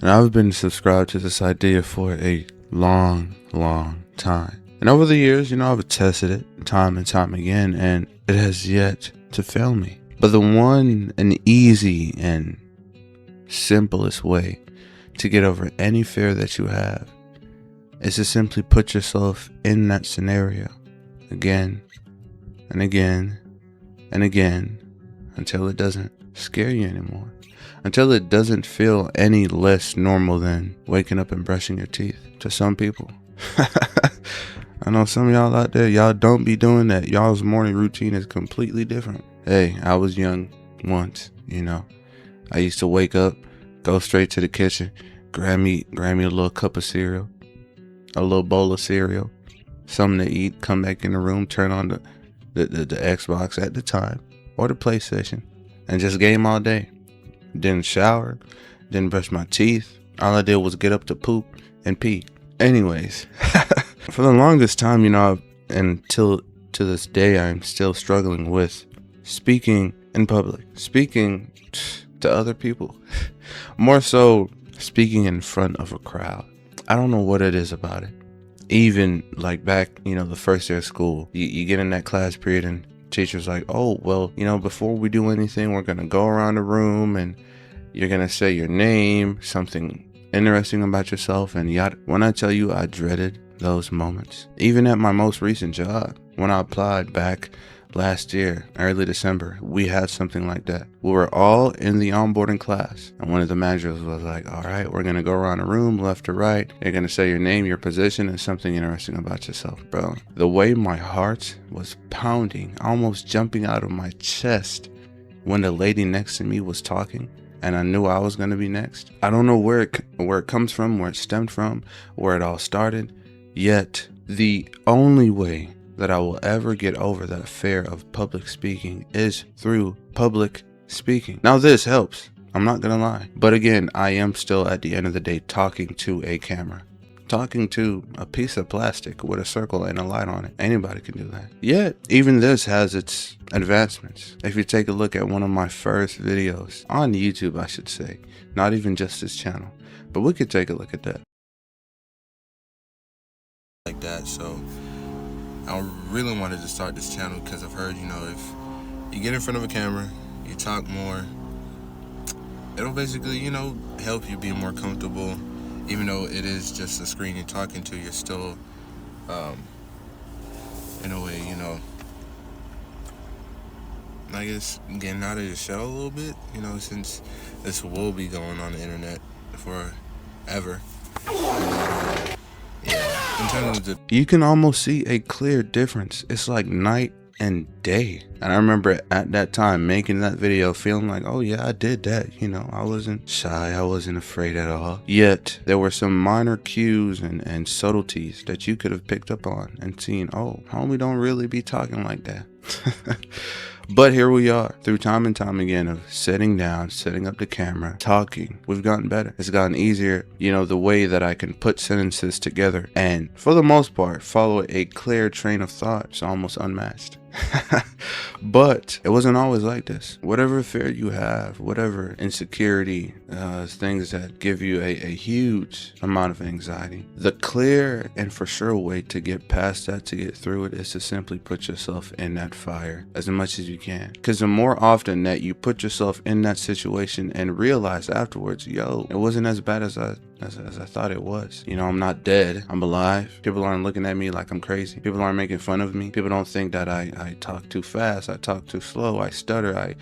And I've been subscribed to this idea for a long, long time. And over the years, I've tested it time and time again, and it has yet to fail me. But the one and easy and simplest way to get over any fear that you have is to simply put yourself in that scenario again and again and again until it doesn't scare you anymore. Until it doesn't feel any less normal than waking up and brushing your teeth to some people. I know some of y'all out there, y'all don't be doing that. Y'all's morning routine is completely different. Hey, I was young once, I used to wake up, go straight to the kitchen, grab me a little cup of cereal, a little bowl of cereal, something to eat, come back in the room, turn on the Xbox at the time, or the PlayStation, and just game all day. Didn't shower, didn't brush my teeth. All I did was get up to poop and pee. Anyways, for the longest time, until to this day, I'm still struggling with speaking in public, speaking to other people, more so speaking in front of a crowd. I don't know what it is about it. Even like back, the first year of school, you get in that class period and teacher's like, oh, well, before we do anything, we're going to go around the room and you're going to say your name, something interesting about yourself. And when I tell you, I dreaded those moments. Even at my most recent job, when I applied back last year, early December, we had something like that. We were all in the onboarding class, and one of the managers was like, all right, we're going to go around the room left to right. You're going to say your name, your position, and something interesting about yourself. Bro, the way my heart was pounding, almost jumping out of my chest when the lady next to me was talking, and I knew I was going to be next. I don't know where it comes from, where it stemmed from, where it all started, yet the only way that I will ever get over that fear of public speaking is through public speaking. Now this helps, I'm not gonna lie, but again, I am still at the end of the day talking to a camera, talking to a piece of plastic with a circle and a light on it. Anybody can do that. Yet even this has its advancements. If you take a look at one of my first videos on YouTube, I should say, not even just this channel, but we could take a look at that. Like that, so I really wanted to start this channel because I've heard, if you get in front of a camera, you talk more, it'll basically, help you be more comfortable. Even though it is just a screen you're talking to, you're still, in a way, I guess getting out of your shell a little bit, since this will be going on the internet forever. You can almost see a clear difference. It's like night and day. And I remember at that time making that video feeling like, oh yeah, I did that. I wasn't shy, I wasn't afraid at all. Yet there were some minor cues and subtleties that you could have picked up on and seen, oh, homie don't really be talking like that. But here we are, through time and time again of sitting down, setting up the camera, talking. We've gotten better. It's gotten easier, the way that I can put sentences together and, for the most part, follow a clear train of thought. It's almost unmatched. But it wasn't always like this. Whatever fear you have, whatever insecurity, things that give you a huge amount of anxiety, the clear and for sure way to get past that, to get through it, is to simply put yourself in that fire as much as you can. Because the more often that you put yourself in that situation and realize afterwards, yo, it wasn't as bad as I thought it was. I'm not dead. I'm alive. People aren't looking at me like I'm crazy. People aren't making fun of me. People don't think that I talk too fast. I talk too slow. I stutter.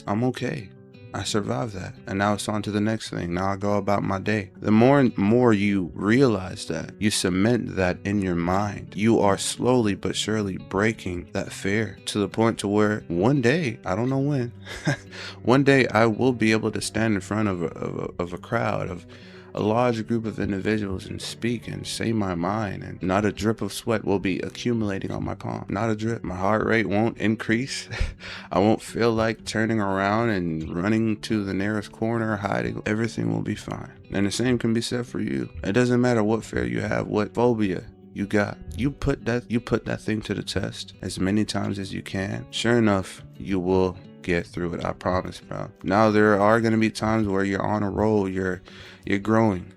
I'm okay. I survived that. And now it's on to the next thing. Now I go about my day. The more and more you realize that, you cement that in your mind, you are slowly but surely breaking that fear to the point to where one day, I don't know when, one day I will be able to stand in front of a crowd of a large group of individuals and speak and say my mind, and not a drip of sweat will be accumulating on my palm. Not a drip. My heart rate won't increase. I won't feel like turning around and running to the nearest corner, hiding. Everything will be fine. And the same can be said for you. It doesn't matter what fear you have, what phobia you got. You put that thing to the test as many times as you can. Sure enough, you will get through it. I promise, bro. Now there are gonna be times where you're on a roll, you're growing.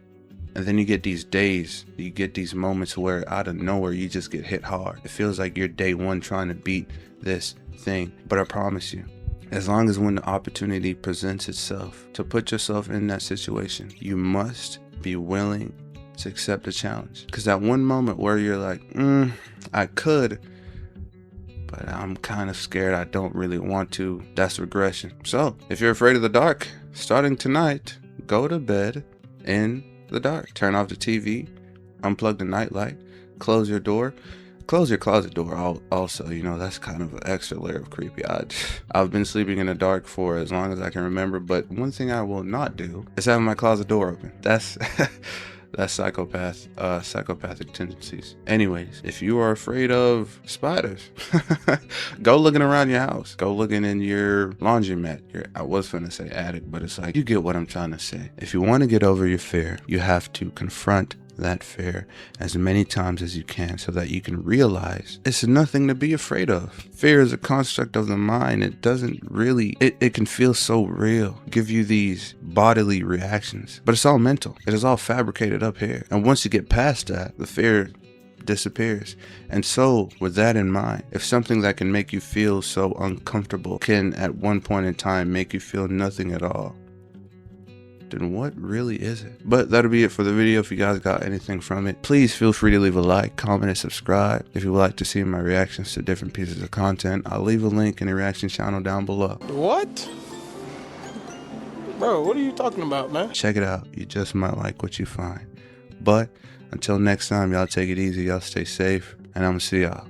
And then you get these days, you get these moments where out of nowhere you just get hit hard. It feels like you're day one trying to beat this thing. But I promise you, as long as when the opportunity presents itself to put yourself in that situation, you must be willing to accept the challenge. Because that one moment where you're like, I could, but I'm kind of scared, I don't really want to, that's regression. So if you're afraid of the dark, starting tonight, go to bed in the dark. Turn off the TV, unplug the nightlight, close your door, close your closet door also. You know, that's kind of an extra layer of creepy. I've been sleeping in the dark for as long as I can remember, but one thing I will not do is have my closet door open. That's that's psychopathic tendencies. Anyways, if you are afraid of spiders, go looking around your house. Go looking in your laundromat. I was gonna say attic, but it's like, you get what I'm trying to say. If you want to get over your fear, you have to confront that fear as many times as you can so that you can realize it's nothing to be afraid of. Fear is a construct of the mind. It doesn't really, it can feel so real, give you these bodily reactions, but it's all mental. It is all fabricated up here. And once you get past that, the fear disappears. And so with that in mind, if something that can make you feel so uncomfortable can at one point in time make you feel nothing at all, then what really is it? But that'll be it for the video. If you guys got anything from it, please feel free to leave a like, comment, and subscribe. If you would like to see my reactions to different pieces of content, I'll leave a link in the reaction channel down below. What? Bro, what are you talking about, man? Check it out. You just might like what you find. But until next time, y'all take it easy, y'all stay safe, and I'm gonna see y'all.